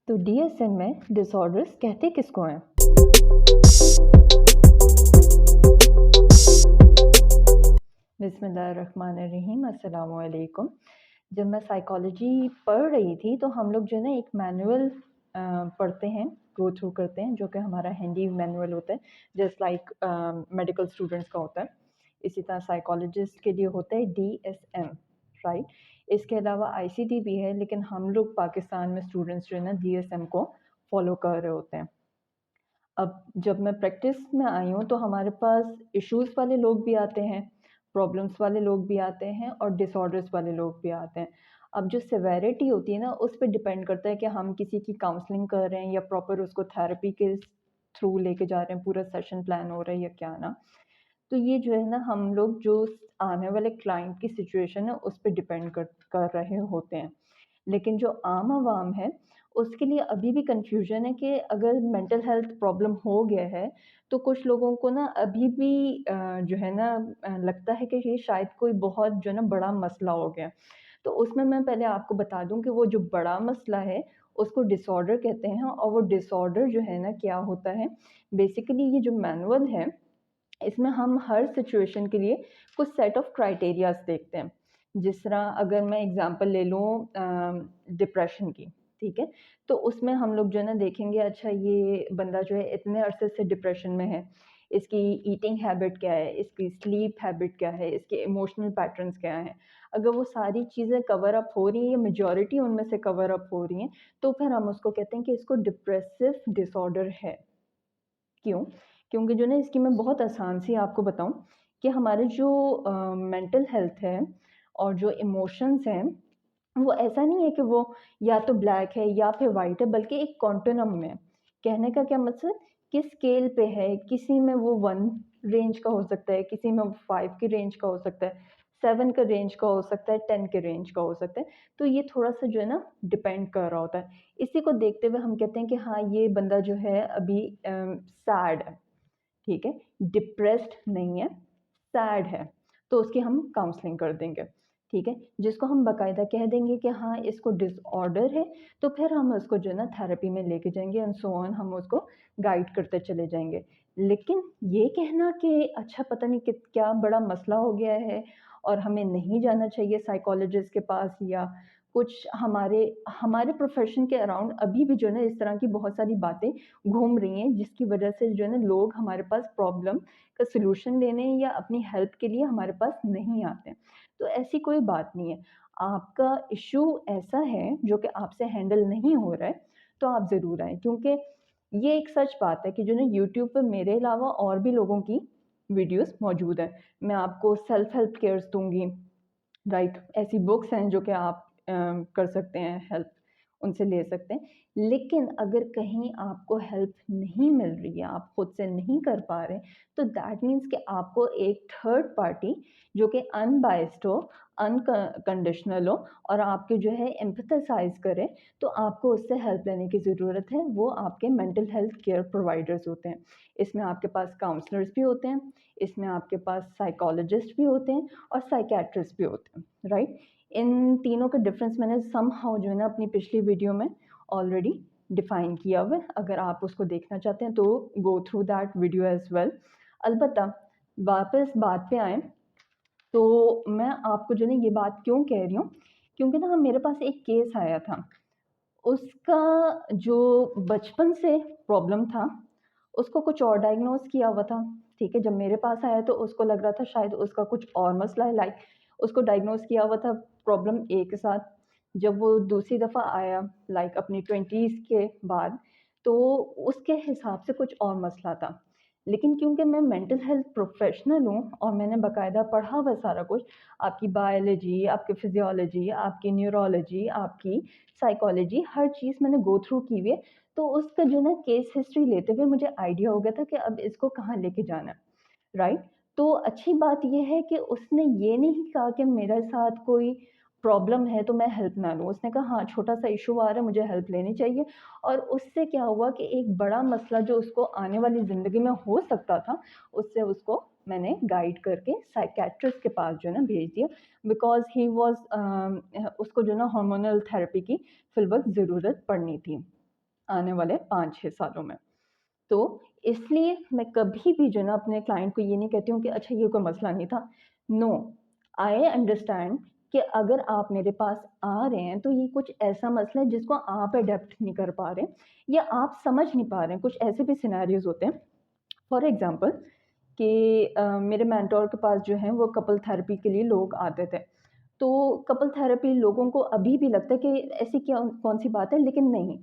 तो डीएसएम में डिसऑर्डर्स कहते किसको हैं? बिस्मिल्लाहिर्रहमानिर्रहीम, अस्सलाम वालेकुम। जब मैं साइकोलॉजी पढ़ रही थी तो हम लोग जो है ना एक मैनुअल पढ़ते हैं, गो थ्रू करते हैं, जो कि हमारा हिंदी मैनुअल होता है, जस्ट लाइक मेडिकल स्टूडेंट्स का होता है। इसी तरह साइकोलॉजिस्ट के लिए होता है डीएसएम, राइट? इसके अलावा आईसीटी भी है, लेकिन हम लोग पाकिस्तान में स्टूडेंट्स जो है ना डीएसएम को फॉलो कर रहे होते हैं। अब जब मैं प्रैक्टिस में आई हूँ तो हमारे पास इश्यूज़ वाले लोग भी आते हैं, प्रॉब्लम्स वाले लोग भी आते हैं और डिसऑर्डर्स वाले लोग भी आते हैं। अब जो सेवेरिटी होती है ना, उस पे डिपेंड करता है कि हम किसी की काउंसलिंग कर रहे हैं या प्रॉपर उसको थेरेपी के थ्रू लेके जा रहे हैं, पूरा सेशन प्लान हो रहा है या क्या ना। तो ये जो है ना हम लोग जो आने वाले क्लाइंट की सिचुएशन है उस पे डिपेंड कर रहे होते हैं। लेकिन जो आम आवाम है, उसके लिए अभी भी कन्फ्यूज़न है कि अगर मेंटल हेल्थ प्रॉब्लम हो गया है, तो कुछ लोगों को ना अभी भी जो है ना लगता है कि ये शायद कोई बहुत जो है ना बड़ा मसला हो गया। तो उसमें मैं पहले आपको बता दूँ कि वो जो बड़ा मसला है, उसको डिसऑर्डर कहते हैं और वो डिसऑर्डर जो है ना क्या होता है, बेसिकली ये जो मैनुअल है, इसमें हम हर सिचुएशन के लिए कुछ सेट ऑफ क्राइटेरियाज़ देखते हैं। जिस तरह अगर मैं एग्ज़ाम्पल ले लूँ डिप्रेशन की, ठीक है? तो उसमें हम लोग जो है ना देखेंगे, अच्छा ये बंदा जो है इतने अरसे से डिप्रेशन में है, इसकी ईटिंग हैबिट क्या है, इसकी स्लीप हैबिट क्या है, इसके इमोशनल पैटर्न्स क्या हैं। अगर वो सारी चीज़ें कवर अप हो रही हैं या मेजॉरिटी उनमें से कवर अप हो रही हैं, तो फिर हम उसको कहते हैं कि इसको डिप्रेसिव डिसऑर्डर है। क्यों? क्योंकि जो ना इसकी मैं बहुत आसान सी आपको बताऊँ कि हमारे जो मेंटल हेल्थ है और जो इमोशंस हैं, वो ऐसा नहीं है कि वो या तो ब्लैक है या फिर वाइट है, बल्कि एक कॉन्टिनम में है। कहने का क्या मतलब कि स्केल पे है, किसी में वो 1 रेंज का हो सकता है, किसी में वो 5 की रेंज का हो सकता है, 7 का रेंज का हो सकता है, 10 के रेंज का हो सकता है। तो ये थोड़ा-सा जो है ना डिपेंड कर रहा होता है। इसी को देखते हुए हम कहते हैं कि हाँ, ये बंदा जो है अभी सैड है, ठीक है? डिप्रेस्ड नहीं है, सैड है, तो उसकी हम काउंसलिंग कर देंगे, ठीक है? जिसको हम बाकायदा कह देंगे कि हाँ, इसको डिसऑर्डर है, तो फिर हम उसको जो है ना थेरेपी में लेके जाएँगे एंड सो ऑन, हम उसको गाइड करते चले जाएँगे। लेकिन ये कहना कि अच्छा पता नहीं कि क्या बड़ा मसला हो गया है और हमें नहीं जाना चाहिए साइकोलॉजिस्ट के पास, या कुछ हमारे हमारे प्रोफ़ेशन के अराउंड अभी भी जो है ना इस तरह की बहुत सारी बातें घूम रही हैं, जिसकी वजह से जो है ना लोग हमारे पास प्रॉब्लम का सॉल्यूशन लेने या अपनी हेल्प के लिए हमारे पास नहीं आते हैं। तो ऐसी कोई बात नहीं है। आपका इश्यू ऐसा है जो कि आपसे हैंडल नहीं हो रहा है, तो आप ज़रूर आएँ, क्योंकि ये एक सच बात है कि जो ना यूट्यूब पे मेरे अलावा और भी लोगों की वीडियोज़ मौजूद हैं। मैं आपको सेल्फ हेल्प केयर्स दूँगी, राइट? ऐसी बुक्स हैं जो कि आप कर सकते हैं, हेल्प उनसे ले सकते हैं। लेकिन अगर कहीं आपको हेल्प नहीं मिल रही है, आप खुद से नहीं कर पा रहे, तो दैट मीन्स कि आपको एक थर्ड पार्टी जो कि अनबायस्ड हो, कंडीशनल हो और आपके जो है एम्पैथाइज़ करे, तो आपको उससे हेल्प लेने की ज़रूरत है। वो आपके मेंटल हेल्थ केयर प्रोवाइडर्स होते हैं। इसमें आपके पास काउंसलर्स भी होते हैं, इसमें आपके पास साइकोलॉजिस्ट भी होते हैं और साइकियाट्रिस्ट भी होते हैं, राइट? इन तीनों का डिफरेंस मैंने समहाउ जो है ना अपनी पिछली वीडियो में ऑलरेडी डिफाइन किया हुआ है। अगर आप उसको देखना चाहते हैं तो go through that video as well. अलबत्ता वापस बात पे आएँ, तो मैं आपको जो है ना ये बात क्यों कह रही हूँ, क्योंकि ना मेरे पास एक केस आया था। उसका जो बचपन से प्रॉब्लम था, उसको कुछ और डायग्नोज़ किया हुआ था, ठीक है? जब मेरे पास आया तो उसको लग रहा था शायद उसका कुछ और मसला है, लाइक उसको डायग्नोज़ किया हुआ था प्रॉब्लम ए के साथ। जब वो दूसरी दफ़ा आया लाइक अपनी 20s के बाद, तो उसके हिसाब से कुछ और मसला था। लेकिन क्योंकि मैं मेंटल हेल्थ प्रोफ़ेशनल हूँ और मैंने बाकायदा पढ़ा हुआ है सारा कुछ, आपकी बायोलॉजी, आपकी फ़िज़ियोलॉजी, आपकी न्यूरोलॉजी, आपकी साइकोलॉजी, हर चीज़ मैंने गो थ्रू की हुई है। तो उसका जो ना केस हिस्ट्री लेते हुए मुझे आइडिया हो गया था कि अब इसको कहाँ लेके जाना है, राइट? तो अच्छी बात ये है कि उसने ये नहीं कहा कि मेरे साथ कोई प्रॉब्लम है तो मैं हेल्प ना लूँ। उसने कहा हाँ, छोटा-सा इश्यू आ रहा है, मुझे हेल्प लेनी चाहिए। और उससे क्या हुआ कि एक बड़ा मसला जो उसको आने वाली ज़िंदगी में हो सकता था, उससे उसको मैंने गाइड करके साइकियाट्रिस्ट के पास जो है ना भेज दिया, बिकॉज़ ही वाज़ उसको जो है ना हार्मोनल थेरेपी की फ़िलवक़्त ज़रूरत पड़नी थी। आने वाले 5-6 सालों में। तो इसलिए मैं कभी भी जो है ना अपने क्लाइंट को ये नहीं कहती हूँ कि अच्छा ये कोई मसला नहीं था। नो, आई अंडरस्टैंड कि अगर आप मेरे पास आ रहे हैं तो ये कुछ ऐसा मसला है जिसको आप अडैप्ट नहीं कर पा रहे या आप समझ नहीं पा रहे हैं। कुछ ऐसे भी सिनेरियोज़ होते हैं, फॉर एग्ज़ाम्पल कि मेरे मेंटर के पास जो है वो कपल थेरेपी के लिए लोग आते थे। तो कपल थेरेपी लोगों को अभी भी लगता है कि ऐसी क्या कौन-सी बात है, लेकिन नहीं।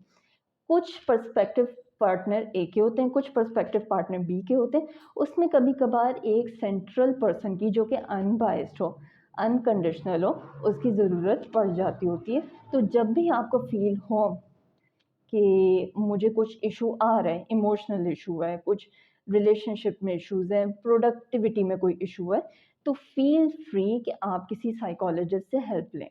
कुछ पर्सपेक्टिव पार्टनर ए के होते हैं, कुछ पर्सपेक्टिव पार्टनर बी के होते हैं। उसमें कभी-कभार एक सेंट्रल पर्सन की जो कि अनबायस्ड हो, अनकंडीशनल हो, उसकी ज़रूरत पड़ जाती होती है। तो जब भी आपको फ़ील हो कि मुझे कुछ इशू आ रहा है, इमोशनल इशू है, कुछ रिलेशनशिप में इश्यूज़ हैं, प्रोडक्टिविटी में कोई इशू है, तो फ़ील फ्री कि आप किसी साइकोलॉजिस्ट से हेल्प लें,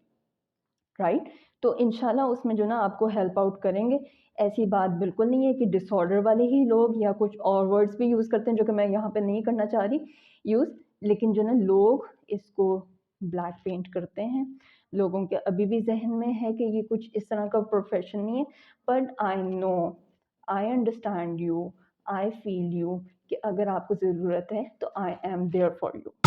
राइट? तो इंशाल्लाह उसमें जो ना आपको हेल्प आउट करेंगे। ऐसी बात बिल्कुल नहीं है कि डिसऑर्डर वाले ही लोग या कुछ और वर्ड्स भी यूज़ करते हैं जो कि मैं यहाँ पे नहीं करना चाह रही यूज़, लेकिन जो ना लोग इसको ब्लैक पेंट करते हैं। लोगों के अभी भी ज़हन में है कि ये कुछ इस तरह का प्रोफ़ेशन नहीं है, but I know, I understand you, I feel you कि अगर आपको ज़रूरत है तो I am there for you.